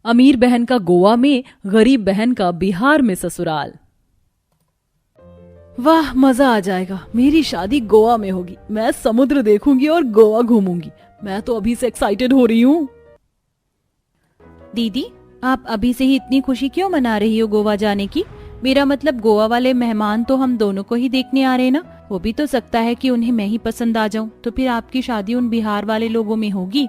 अमीर बहन का गोवा में, गरीब बहन का बिहार में ससुराल। वाह, मजा आ जाएगा। मेरी शादी गोवा में होगी, मैं समुद्र देखूंगी और गोवा घूमूंगी। मैं तो अभी से एक्साइटेड हो रही हूँ। दीदी, आप अभी से ही इतनी खुशी क्यों मना रही हो गोवा जाने की? मेरा मतलब गोवा वाले मेहमान तो हम दोनों को ही देखने आ रहे हैं ना। हो भी तो सकता है कि उन्हें मैं ही पसंद आ जाऊं, तो फिर आपकी शादी उन बिहार वाले लोगों में होगी।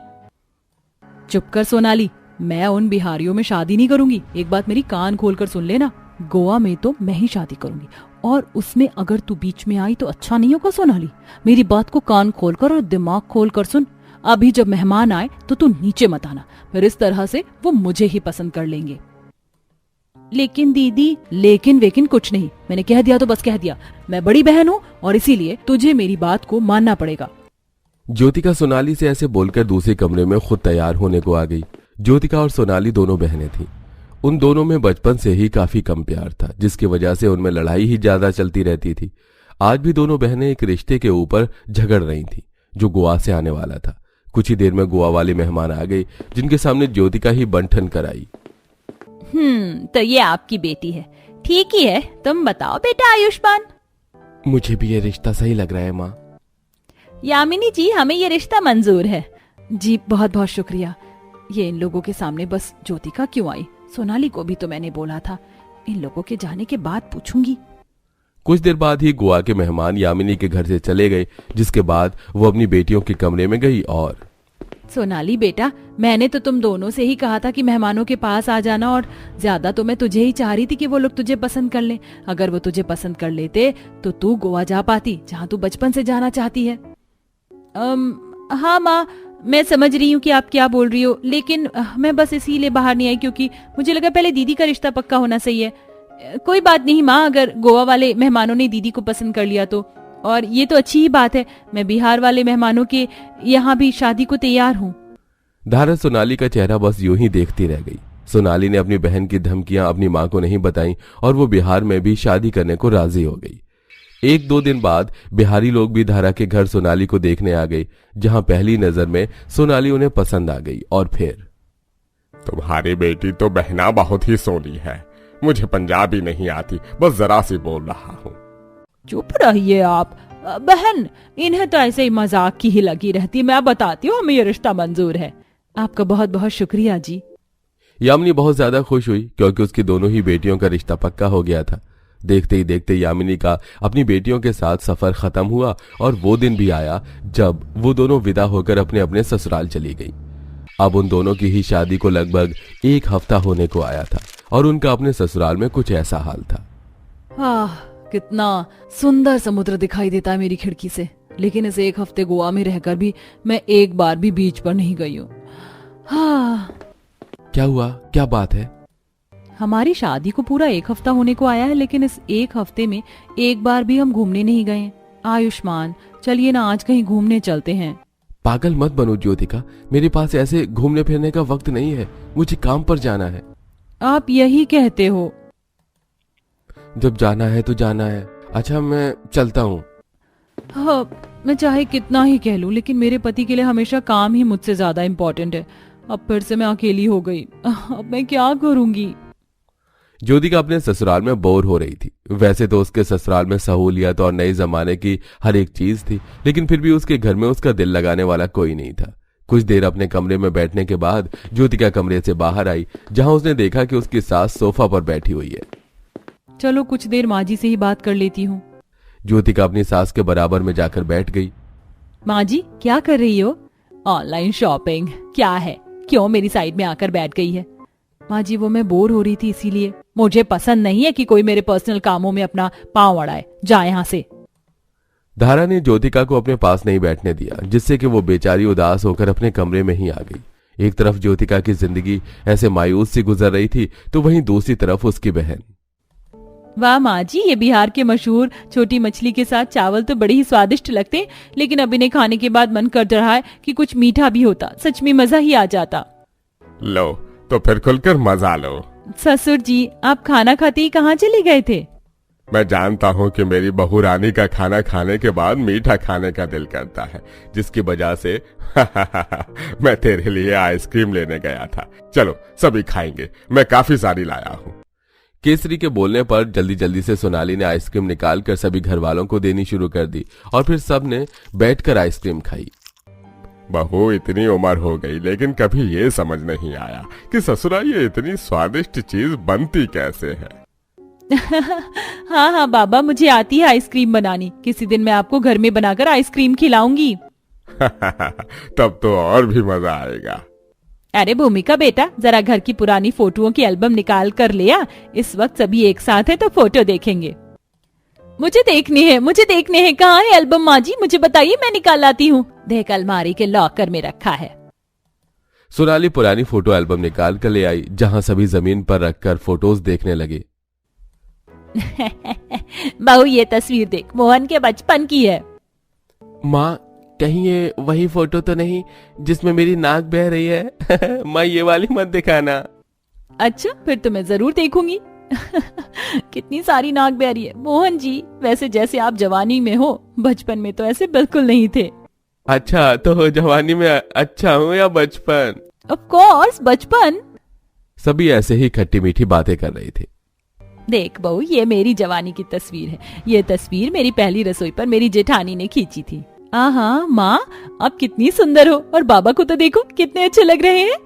चुप कर सोनाली, मैं उन बिहारियों में शादी नहीं करूंगी। एक बात मेरी कान खोलकर सुन लेना, गोवा में तो मैं ही शादी करूंगी, और उसमें अगर तू बीच में आई तो अच्छा नहीं होगा। सोनाली, मेरी बात को कान खोलकर और दिमाग खोलकर सुन। अभी जब मेहमान आए तो तू नीचे मत आना, फिर इस तरह से वो मुझे ही पसंद कर लेंगे। लेकिन दीदी। लेकिन वेकिन कुछ नहीं, मैंने कह दिया तो बस कह दिया। मैं बड़ी बहन हूँ और इसीलिए तुझे मेरी बात को मानना पड़ेगा। ज्योतिका सोनाली से ऐसे बोलकर दूसरे कमरे में खुद तैयार होने को आ गई। ज्योतिका और सोनाली दोनों बहनें थीं। उन दोनों में बचपन से ही काफी कम प्यार था, जिसकी वजह से उनमें लड़ाई ही ज्यादा चलती रहती थी। आज भी दोनों बहनें एक रिश्ते के ऊपर झगड़ रही थीं, जो गोवा से आने वाला था। कुछ ही देर में गोवा वाले मेहमान आ गए, जिनके सामने ज्योतिका ही बंठन कराई। तो ये आपकी बेटी है। ठीक ही है। तुम बताओ बेटा आयुष्मान। मुझे भी ये रिश्ता सही लग रहा है माँ। यामिनी जी, हमें ये रिश्ता मंजूर है। जी बहुत बहुत शुक्रिया। ये इन लोगों के सामने बस ज्योतिका क्यों आई? सोनाली को भी तो मैंने बोला था। इन लोगों के जाने के बाद पूछूंगी। कुछ देर बाद ही गोवा के मेहमान यामिनी के घर से चले गए, जिसके बाद वो अपनी बेटियों के कमरे में गई और सोनाली बेटा, मैंने तो तुम दोनों से ही कहा था कि मेहमानों के पास आ जाना, और ज्यादा तो मैं तुझे ही चाह रही थी कि वो लोग तुझे पसंद कर लें। अगर वो तुझे पसंद कर लेते तो तू गोवा जा पाती, जहाँ तू बचपन से जाना चाहती है। हाँ माँ, मैं समझ रही हूँ कि आप क्या बोल रही हो, लेकिन मैं बस इसीलिए बाहर नहीं आई क्योंकि मुझे लगा पहले दीदी का रिश्ता पक्का होना सही है। कोई बात नहीं माँ, अगर गोवा वाले मेहमानों ने दीदी को पसंद कर लिया तो, और ये तो अच्छी ही बात है। मैं बिहार वाले मेहमानों के यहाँ भी शादी को तैयार हूँ। धारा सोनाली का चेहरा बस यूं ही देखती रह गई। सोनाली ने अपनी बहन की धमकियां अपनी मां को नहीं बताई और वो बिहार में भी शादी करने को राजी हो गई। 1-2 दिन बाद बिहारी लोग भी धारा के घर सोनाली को देखने आ गए, जहां पहली नजर में सोनाली उन्हें पसंद आ गई। और फिर तुम्हारी बेटी तो बहना बहुत ही सोनी है। मुझे पंजाबी नहीं आती, बस जरा सी बोल रहा हूँ। चुप रहिए आप। बहन, इन्हें तो ऐसे ही मजाक की ही लगी रहती। मैं बताती हूँ, हमें ये रिश्ता मंजूर है। आपका बहुत बहुत शुक्रिया जी। यामिनी बहुत ज्यादा खुश हुई क्योंकि उसकी दोनों ही बेटियों का रिश्ता पक्का हो गया था। देखते ही देखते यामिनी का अपनी बेटियों के साथ सफर खत्म हुआ और वो दिन भी आया जब वो दोनों विदा होकर अपने अपने ससुराल चली गई। अब उन दोनों की ही शादी को लगभग 1 हफ्ता होने को आया था और उनका अपने ससुराल में कुछ ऐसा हाल था। कितना सुंदर समुद्र दिखाई देता है मेरी खिड़की से, लेकिन इस 1 हफ्ते गोवा में रहकर भी मैं एक बार भी बीच पर नहीं गई हूँ। क्या हुआ? क्या बात है? हमारी शादी को पूरा 1 हफ्ता होने को आया है, लेकिन इस 1 हफ्ते में एक बार भी हम घूमने नहीं गए। आयुष्मान, चलिए ना आज कहीं घूमने चलते हैं। पागल मत बनो ज्योतिका, मेरे पास ऐसे घूमने फिरने का वक्त नहीं है। मुझे काम पर जाना है। आप यही कहते हो। जब जाना है तो जाना है। अच्छा, मैं चलता हूँ। हाँ, मैं चाहे कितना ही कह लूं, लेकिन मेरे पति के लिए हमेशा काम ही मुझसे ज्यादा इम्पोर्टेंट है। अब फिर से मैं अकेली हो गई। अब मैं क्या करूंगी? ज्योतिका अपने ससुराल में बोर हो रही थी। वैसे तो उसके ससुराल में सहूलियत और नए जमाने की हर एक चीज थी, लेकिन फिर भी उसके घर में उसका दिल लगाने वाला कोई नहीं था। कुछ देर अपने कमरे में बैठने के बाद ज्योतिका कमरे से बाहर आई, जहां उसने देखा कि उसकी सास सोफा पर बैठी हुई है। चलो कुछ देर माँ जी से ही बात कर लेती हूँ। ज्योतिका अपनी सास के बराबर में जाकर बैठ गई। माँ जी, क्या कर रही हो? Online shopping. क्या है, क्यों मेरी साइड में आकर बैठ गई है? माँ जी, वो मैं बोर हो रही थी इसीलिए। मुझे पसंद नहीं है कि कोई मेरे पर्सनल कामों में अपना पांव अड़ाए। जा यहाँ से। धारा ने ज्योतिका को अपने पास नहीं बैठने दिया, जिससे कि वो बेचारी उदास होकर अपने कमरे में ही आ गई। एक तरफ ज्योतिका की जिंदगी ऐसे मायूस सी गुजर रही थी, तो वहीं दूसरी तरफ उसकी बहन। वाह माँ जी, ये बिहार के मशहूर छोटी मछली के साथ चावल तो बड़े ही स्वादिष्ट लगते, लेकिन अब इन्हें खाने के बाद मन कर रहा है कि कुछ मीठा भी होता। सच में मजा ही आ जाता। लो तो फिर खुलकर मजा लो। ससुर जी, आप खाना खाते ही कहाँ चले गए थे? मैं जानता हूँ कि मेरी बहू रानी का खाना खाने के बाद मीठा खाने का दिल करता है, जिसकी वजह से मैं तेरे लिए आइसक्रीम लेने गया था। चलो सभी खाएंगे, मैं काफी सारी लाया हूँ। केसरी के बोलने पर जल्दी जल्दी से सोनाली ने आइसक्रीम निकालकर सभी घर वालों को देनी शुरू कर दी और फिर सब ने बैठकर आइसक्रीम खाई। बहू इतनी उम्र हो गई लेकिन कभी ये समझ नहीं आया कि ससुराल ये इतनी स्वादिष्ट चीज बनती कैसे है। हाँ हाँ बाबा, मुझे आती है आइसक्रीम बनानी। किसी दिन मैं आपको घर में बनाकर आइसक्रीम खिलाऊंगी। तब तो और भी मजा आएगा। अरे भूमिका बेटा, जरा घर की पुरानी फोटोओं की एल्बम निकाल कर ले आ। इस वक्त सभी एक साथ हैं तो फोटो देखेंगे। मुझे देखने हैं। कहाँ है एल्बम माँ जी? मुझे बताइए, मैं निकाल लाती हूँ। देख, अलमारी के लॉकर में रखा है। सोनाली पुरानी फोटो एल्बम निकाल कर ले आई, जहां सभी जमीन पर रखकर फोटोज देखने लगे। बहू, ये तस्वीर देख, मोहन के बचपन की है। माँ, कहीं ये वही फोटो तो नहीं जिसमें मेरी नाक बह रही है? माँ, ये वाली मत दिखाना। अच्छा, फिर तो मैं जरूर देखूंगी। कितनी सारी नाक बह रही है। मोहन जी, वैसे जैसे आप जवानी में हो, बचपन में तो ऐसे बिल्कुल नहीं थे। अच्छा, तो जवानी में अच्छा हूँ या बचपन? ऑफ कोर्स बचपन। सभी ऐसे ही खट्टी मीठी बातें कर रहे थे। देख बहू, ये मेरी जवानी की तस्वीर है। ये तस्वीर मेरी पहली रसोई पर मेरी जेठानी ने खींची थी। हाँ माँ, आप कितनी सुंदर हो, और बाबा को तो देखो कितने अच्छे लग रहे हैं।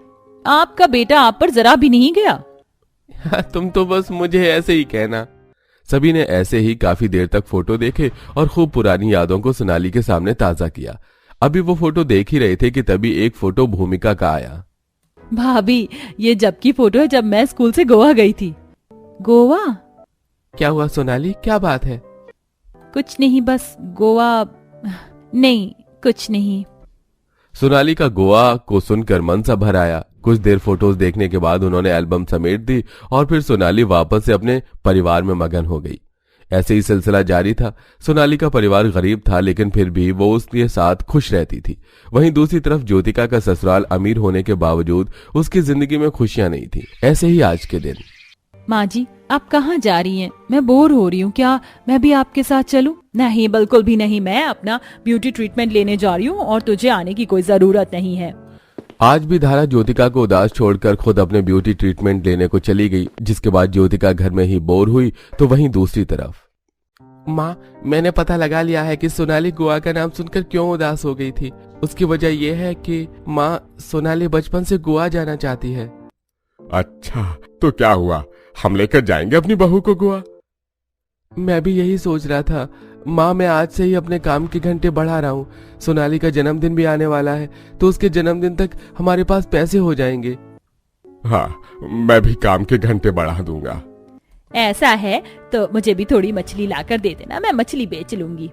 आपका बेटा आप पर जरा भी नहीं गया। तुम तो बस मुझे ऐसे ही कहना। सभी ने ऐसे ही काफी देर तक फोटो देखे और खूब पुरानी यादों को सोनाली के सामने ताजा किया। अभी वो फोटो देख ही रहे थे कि तभी एक फोटो भूमिका का आया। भाभी, ये जब की फोटो है जब मैं स्कूल से गोवा गई थी। गोवा? क्या हुआ सोनाली, क्या बात है? कुछ नहीं, बस गोवा। नहीं, कुछ नहीं। सोनाली का गोवा को सुनकर मन सा भर आया। कुछ देर फोटोज देखने के बाद उन्होंने एल्बम समेट दी और फिर सोनाली वापस से अपने परिवार में मगन हो गई। ऐसे ही सिलसिला जारी था। सोनाली का परिवार गरीब था, लेकिन फिर भी वो उसके साथ खुश रहती थी। वहीं दूसरी तरफ ज्योतिका का ससुराल अमीर होने के बावजूद उसकी जिंदगी में खुशियां नहीं थी। ऐसे ही आज के दिन। माँ जी, आप कहाँ जा रही हैं? मैं बोर हो रही हूँ, क्या मैं भी आपके साथ चलूं? नहीं, बिल्कुल भी नहीं। मैं अपना ब्यूटी ट्रीटमेंट लेने जा रही हूँ और तुझे आने की कोई जरूरत नहीं है। आज भी धारा ज्योतिका को उदास छोड़कर खुद अपने ब्यूटी ट्रीटमेंट लेने को चली गई, जिसके बाद ज्योतिका घर में ही बोर हुई। तो वहीं दूसरी तरफ, माँ, मैंने पता लगा लिया है कि सोनाली गोवा का नाम सुनकर क्यों उदास हो गई थी। उसकी वजह यह है कि माँ, सोनाली बचपन से गोवा जाना चाहती है। अच्छा, तो क्या हुआ? हम लेकर जाएंगे अपनी बहू को गोवा। मैं भी यही सोच रहा था माँ। मैं आज से ही अपने काम के घंटे बढ़ा रहा हूँ। सोनाली का जन्मदिन भी आने वाला है, तो उसके जन्मदिन तक हमारे पास पैसे हो जाएंगे। हाँ, मैं भी काम के घंटे बढ़ा दूंगा। ऐसा है तो मुझे भी थोड़ी मछली लाकर दे देना, मैं मछली बेच लूंगी।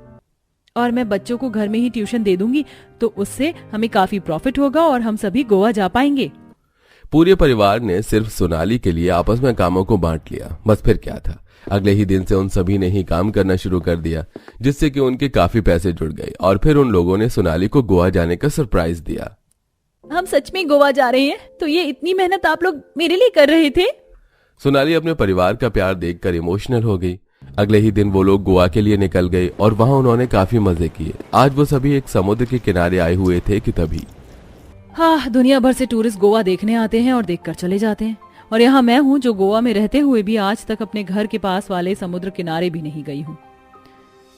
और मैं बच्चों को घर में ही ट्यूशन दे दूंगी, तो उससे हमें काफी प्रॉफिट होगा और हम सभी गोवा जा पाएंगे। पूरे परिवार ने सिर्फ सोनाली के लिए आपस में कामों को बांट लिया। बस फिर क्या था, अगले ही दिन से उन सभी ने ही काम करना शुरू कर दिया, जिससे कि उनके काफी पैसे जुड़ गए। और फिर उन लोगों ने सोनाली को गोवा जाने का सरप्राइज दिया। हम सच में गोवा जा रहे हैं? तो ये इतनी मेहनत आप लोग मेरे लिए कर रहे थे? सोनाली अपने परिवार का प्यार देखकर इमोशनल हो गई। अगले ही दिन वो लोग गोवा के लिए निकल गए और वहां उन्होंने काफी मजे किए। आज वो सभी एक समुद्र के किनारे आए हुए थे कि तभी, हाँ, दुनिया भर से टूरिस्ट गोवा देखने आते हैं और देखकर चले जाते हैं, और यहाँ मैं हूँ जो गोवा में रहते हुए भी आज तक अपने घर के पास वाले समुद्र किनारे भी नहीं गई हूँ।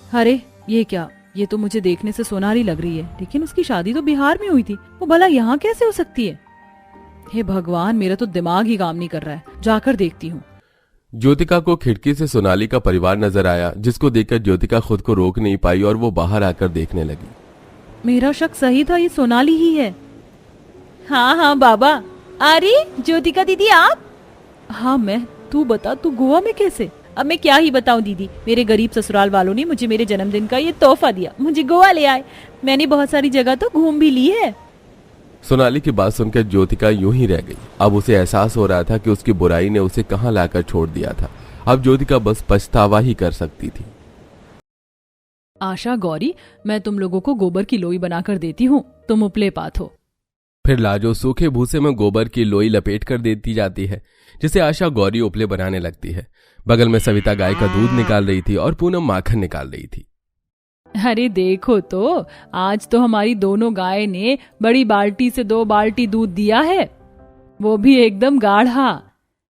अरे ये क्या, ये तो मुझे देखने से सोनाली लग रही है, लेकिन उसकी शादी तो बिहार में हुई थी। वो भला यहाँ कैसे हो सकती है? हे भगवान, मेरा तो दिमाग ही काम नहीं कर रहा है। जाकर देखती हूँ। ज्योतिका को खिड़की से सोनाली का परिवार नजर आया, जिसको देखकर ज्योतिका खुद को रोक नहीं पाई और वो बाहर आकर देखने लगी। मेरा शक सही था, ये सोनाली ही है। हाँ बाबा। अरे ज्योतिका दीदी, आप? हाँ मैं। तू बता, तू गोवा में कैसे? अब मैं क्या ही बताऊं दीदी, मेरे गरीब ससुराल वालों ने मुझे मेरे जन्मदिन का ये तोहफा दिया, मुझे गोवा ले आए। मैंने बहुत सारी जगह तो घूम भी ली है। सोनाली की बात सुनकर ज्योतिका यूं ही रह गई। अब उसे एहसास हो रहा था कि उसकी बुराई ने उसे कहां लाकर छोड़ दिया था। अब ज्योतिका बस पछतावा ही कर सकती थी। आशा, गौरी, मैं तुम लोगों को गोबर की लोई बनाकर देती हूँ, तुम उपले पात हो। फिर लाजो सूखे भूसे में गोबर की लोई लपेट कर देती जाती है, जिसे आशा गौरी उपले बनाने लगती है। बगल में सविता गाय का दूध निकाल रही थी और पूनम माखन निकाल रही थी। अरे देखो तो, आज तो हमारी दोनों गाय ने बड़ी बाल्टी से 2 बाल्टी दूध दिया है, वो भी एकदम गाढ़ा।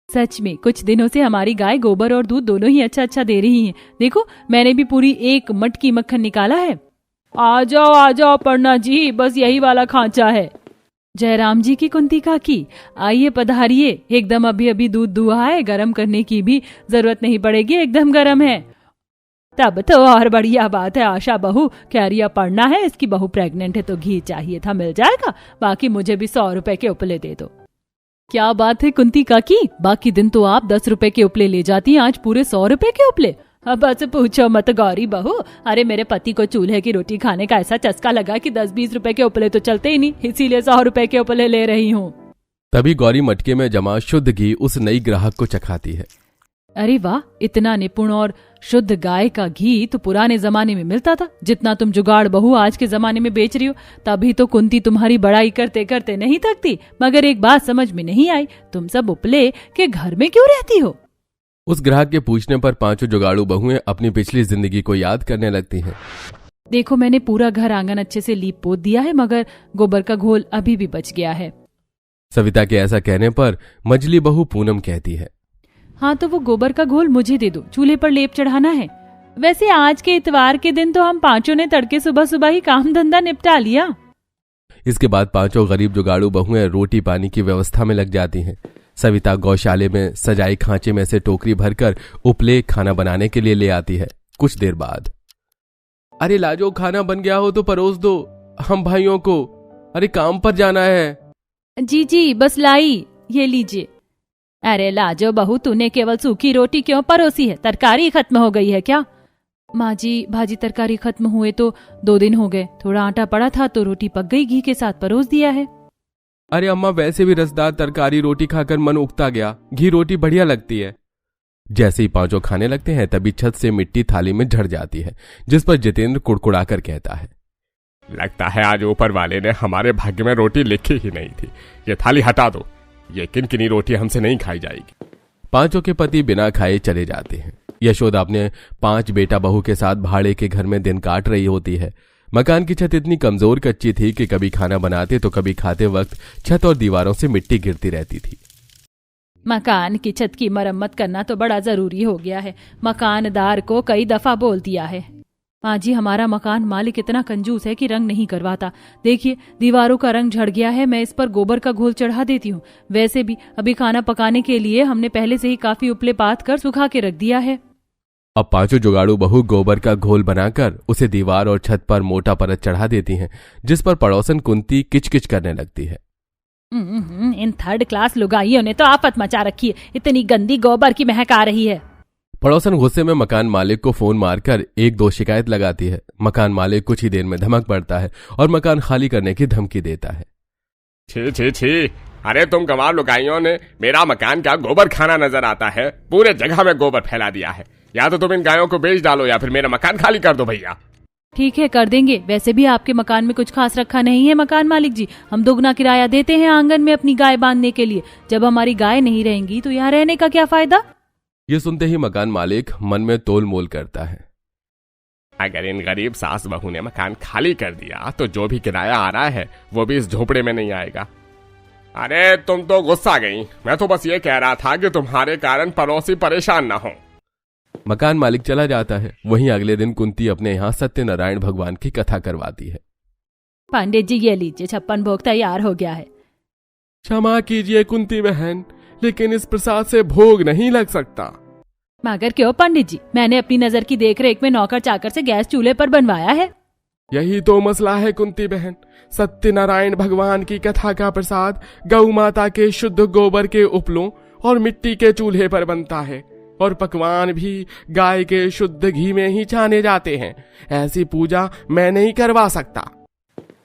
सच में कुछ दिनों से हमारी गाय गोबर और दूध दोनों ही अच्छा अच्छा दे रही हैं। देखो, मैंने भी पूरी 1 मटकी मक्खन निकाला है। आ जाओ पन्ना जी, बस यही वाला खांचा है। जयराम जी की कुंती काकी, आइए पधारिए। एकदम अभी अभी दूध दुहा है, गर्म करने की भी जरूरत नहीं पड़ेगी, एकदम गर्म है। तब तो और बढ़िया बात है आशा बहू, कह रही पढ़ना है, इसकी बहू प्रेग्नेंट है तो घी चाहिए था, मिल जाएगा। बाकी मुझे भी 100 रुपए के उपले दे दो। क्या बात है कुंती काकी, बाकी दिन तो आप 10 रुपए के उपले ले जाती हैं, आज पूरे 100 रुपए के उपले। अब बस पूछो मत गौरी बहू, अरे मेरे पति को चूल्हे की रोटी खाने का ऐसा चस्का लगा कि 10-20 रुपए के उपले तो चलते ही नहीं, इसीलिए 100 रुपए के उपले ले रही हूँ। तभी गौरी मटके में जमा शुद्ध घी उस नई ग्राहक को चखाती है। अरे वाह, इतना निपुण और शुद्ध गाय का घी तो पुराने जमाने में मिलता था, जितना तुम जुगाड़ बहू आज के जमाने में बेच रही हो। तभी तो कुंती तुम्हारी बड़ाई करते करते नहीं थकती। मगर एक बात समझ में नहीं आई, तुम सब उपले के घर में क्यों रहती हो? उस ग्राहक के पूछने पर 5 जुगाड़ू बहुएं अपनी पिछली जिंदगी को याद करने लगती हैं। देखो, मैंने पूरा घर आंगन अच्छे से लीप पोत दिया है, मगर गोबर का घोल अभी भी बच गया है। सविता के ऐसा कहने पर मझली बहू पूनम कहती है, हाँ तो वो गोबर का घोल मुझे दे दो, चूल्हे पर लेप चढ़ाना है। वैसे आज के इतवार के दिन तो हम 5 ने तड़के सुबह सुबह ही काम धंधा निपटा लिया। इसके बाद 5 गरीब जुगाड़ू बहुएं रोटी पानी की व्यवस्था में लग जाती हैं। सविता गौशाले में सजाई खांचे में से टोकरी भरकर उपले खाना बनाने के लिए ले आती है। कुछ देर बाद, अरे लाजो, खाना बन गया हो तो परोस दो हम भाइयों को, अरे काम पर जाना है। जी बस लाई, ये लीजिए। अरे लाजो बहू, तूने केवल सूखी रोटी क्यों परोसी है? तरकारी खत्म हो गई है क्या? माँ जी, भाजी तरकारी खत्म हुए तो 2 दिन हो गए, थोड़ा आटा पड़ा था तो रोटी पक गई, घी के साथ परोस दिया है। अरे अम्मा, वैसे भी रसदार तरकारी रोटी खाकर मन उगता गया, घी रोटी बढ़िया लगती है। जैसे ही 5 खाने लगते हैं तभी छत से मिट्टी थाली में झड़ जाती है, जिस पर जितेंद्र कुड़कुड़ाकर कहता है, लगता है आज ऊपर वाले ने हमारे भाग्य में रोटी लिखी ही नहीं थी। ये थाली हटा दो, ये किनकिनी रोटी हमसे नहीं खाई जाएगी। 5 के पति बिना खाए चले जाते हैं। यशोदा अपने 5 बेटा बहू के साथ भाड़े के घर में दिन काट रही होती है। मकान की छत इतनी कमजोर कच्ची थी कि कभी खाना बनाते तो कभी खाते वक्त छत और दीवारों से मिट्टी गिरती रहती थी। मकान की छत की मरम्मत करना तो बड़ा जरूरी हो गया है, मकानदार को कई दफा बोल दिया है। माँ जी, हमारा मकान मालिक इतना कंजूस है कि रंग नहीं करवाता। देखिए, दीवारों का रंग झड़ गया है, मैं इस पर गोबर का घोल चढ़ा देती हूँ। वैसे भी अभी खाना पकाने के लिए हमने पहले से ही काफी उपले पात कर सुखा के रख दिया है। अब 5 जुगाड़ू बहू गोबर का घोल बनाकर उसे दीवार और छत पर मोटा परत चढ़ा देती हैं, जिस पर पड़ोसन कुंती किचकिच करने लगती है। इन 3rd क्लास लुगाइयों ने तो आफत मचा रखी है, इतनी गंदी गोबर की महक आ रही है। पड़ोसन गुस्से में मकान मालिक को फोन मारकर 1-2 शिकायत लगाती है। मकान मालिक कुछ ही देर में धमक पड़ता है और मकान खाली करने की धमकी देता है। छी, अरे तुम गंवार लुगाइयों ने मेरा मकान क्या गोबर खाना नजर आता है? पूरे जगह में गोबर फैला दिया है। या तो तुम इन गायों को बेच डालो या फिर मेरा मकान खाली कर दो भैया। ठीक है, कर देंगे। वैसे भी आपके मकान में कुछ खास रखा नहीं है मकान मालिक जी, हम दोगुना किराया देते हैं आंगन में अपनी गाय बांधने के लिए। जब हमारी गाय नहीं रहेंगी तो यहाँ रहने का क्या फायदा? ये सुनते ही मकान मालिक मन में तोल मोल करता है। अगर इन गरीब सास बहू ने मकान खाली कर दिया तो जो भी किराया आ रहा है वो भी इस झोपड़े में नहीं आएगा। अरे तुम तो गुस्सा गई, मैं तो बस ये कह रहा था कि तुम्हारे कारण पड़ोसी परेशान ना हो। मकान मालिक चला जाता है। वहीं अगले दिन कुंती अपने यहाँ सत्यनारायण भगवान की कथा करवाती है। पांडे जी, ये लीजिए, 56 भोग तैयार हो गया है। क्षमा कीजिए कुंती बहन, लेकिन इस प्रसाद से भोग नहीं लग सकता। मगर क्यों पंडित जी, मैंने अपनी नजर की देखरेख में नौकर चाकर से गैस चूल्हे पर बनवाया है। यही तो मसला है कुंती बहन। सत्यनारायण भगवान की कथा का प्रसाद गौ माता के शुद्ध गोबर के उपलों और मिट्टी के चूल्हे पर बनता है और पकवान भी गाय के शुद्ध घी में ही छाने जाते हैं। ऐसी पूजा मैं नहीं करवा सकता।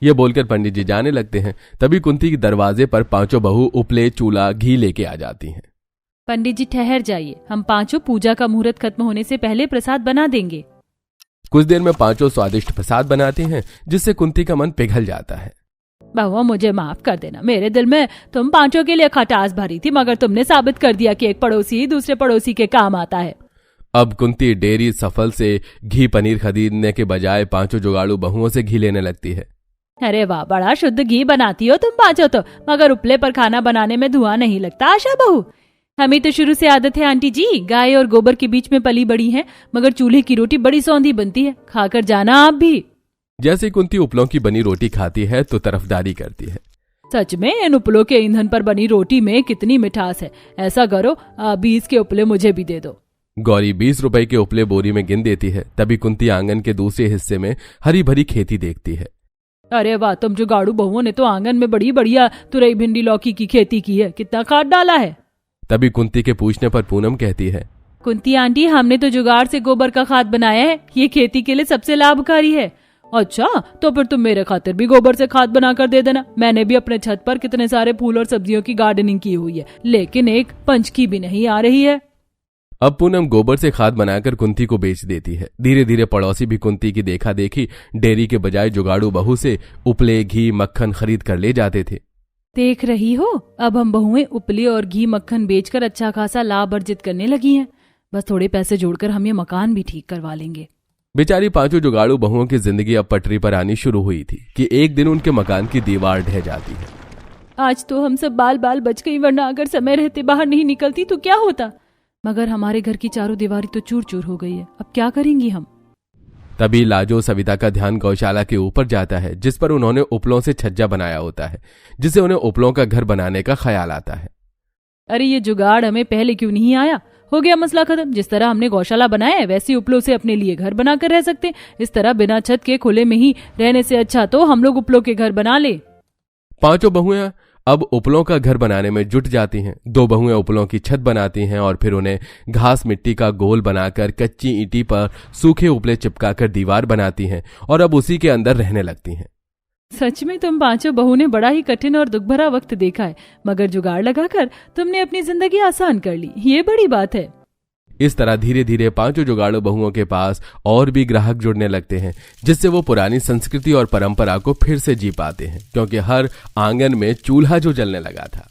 ये बोलकर पंडित जी जाने लगते हैं। तभी कुंती के दरवाजे पर 5 बहू उपले, चूल्हा, घी लेके आ जाती हैं। पंडित जी ठहर जाइए, हम 5 पूजा का मुहूर्त खत्म होने से पहले प्रसाद बना देंगे। कुछ देर में 5 स्वादिष्ट प्रसाद बनाते हैं, जिससे कुंती का मन पिघल जाता है। बहुआ मुझे माफ कर देना, मेरे दिल में तुम पांचों के लिए खटास भरी थी, मगर तुमने साबित कर दिया कि एक पड़ोसी ही दूसरे पड़ोसी के काम आता है। अब कुंती डेयरी सफल से घी पनीर खरीदने के बजाय पांचों जुगाड़ू बहुओं से घी लेने लगती है। अरे वाह, बड़ा शुद्ध घी बनाती हो तुम पांचों तो, मगर उपले पर खाना बनाने में धुआं नहीं लगता आशा बहू। हमें तो शुरू से आदत है आंटी जी, गाय और गोबर के बीच में पली बड़ी है, मगर चूल्हे की रोटी बड़ी सौंधी बनती है, खाकर जाना आप भी। जैसे कुंती उपलों की बनी रोटी खाती है तो तरफदारी करती है। सच में इन उपलों के ईंधन पर बनी रोटी में कितनी मिठास है। ऐसा करो, 20 के उपले मुझे भी दे दो। गौरी 20 रुपए के उपले बोरी में गिन देती है। तभी कुंती आंगन के दूसरे हिस्से में हरी भरी खेती देखती है। अरे वाह, तुम जुगाड़ू बहुओं ने तो आंगन में बड़ी बढ़िया तुरई भिंडी लौकी की खेती की है, कितना खाद डाला है। तभी कुंती के पूछने पर पूनम कहती है, कुंती आंटी, हमने तो जुगाड़ से गोबर का खाद बनाया है, ये खेती के लिए सबसे लाभकारी है। अच्छा, तो फिर तुम मेरे खातिर भी गोबर से खाद बना कर दे देना। मैंने भी अपने छत पर कितने सारे फूल और सब्जियों की गार्डनिंग की हुई है, लेकिन एक पंचकी भी नहीं आ रही है। अब पूनम गोबर से खाद बनाकर कुंती को बेच देती है। धीरे धीरे पड़ोसी भी कुंती की देखा देखी डेयरी के बजाय जुगाड़ू बहू से उपले घी मक्खन खरीद कर ले जाते थे। देख रही हो, अब हम बहुएं उपले और घी मक्खन बेचकर अच्छा खासा लाभ अर्जित करने लगी हैं। बस थोड़े पैसे जोड़कर हम ये मकान भी ठीक करवा लेंगे। बेचारी पांचों जुगाड़ू बहुओं की जिंदगी अब पटरी पर आनी शुरू हुई थी कि एक दिन उनके मकान की दीवार ढह जाती है। आज तो हम सब बाल बाल बच गई, वरना अगर समय रहते बाहर नहीं निकलती तो क्या होता। मगर हमारे घर की चारों दीवारी तो चूर चूर हो गई है, अब क्या करेंगी हम। तभी लाजो सविता का ध्यान गौशाला के ऊपर जाता है, जिस पर उन्होंने उपलों से छज्जा बनाया होता है, जिससे उन्हें उपलों का घर बनाने का ख्याल आता है। अरे ये जुगाड़ हमें पहले क्यों नहीं आया। हो गया मसला खत्म। जिस तरह हमने गौशाला बनाया है वैसे उपलों से अपने लिए घर बनाकर रह सकते। इस तरह बिना छत के खुले में ही रहने से अच्छा तो हम लोग उपलों के घर बना ले। पांचों बहुएं अब उपलों का घर बनाने में जुट जाती हैं। 2 बहुएं उपलों की छत बनाती हैं और फिर उन्हें घास मिट्टी का गोल बनाकर कच्ची ईंटी पर सूखे उपले चिपकाकर दीवार बनाती हैं और अब उसी के अंदर रहने लगती हैं। सच में तुम पांचों बहू ने बड़ा ही कठिन और दुख भरा वक्त देखा है, मगर जुगाड़ लगाकर तुमने अपनी जिंदगी आसान कर ली, ये बड़ी बात है। इस तरह धीरे धीरे पांचों जुगाड़ू बहुओं के पास और भी ग्राहक जुड़ने लगते हैं, जिससे वो पुरानी संस्कृति और परंपरा को फिर से जी पाते हैं, क्योंकि हर आंगन में चूल्हा जो जलने लगा था।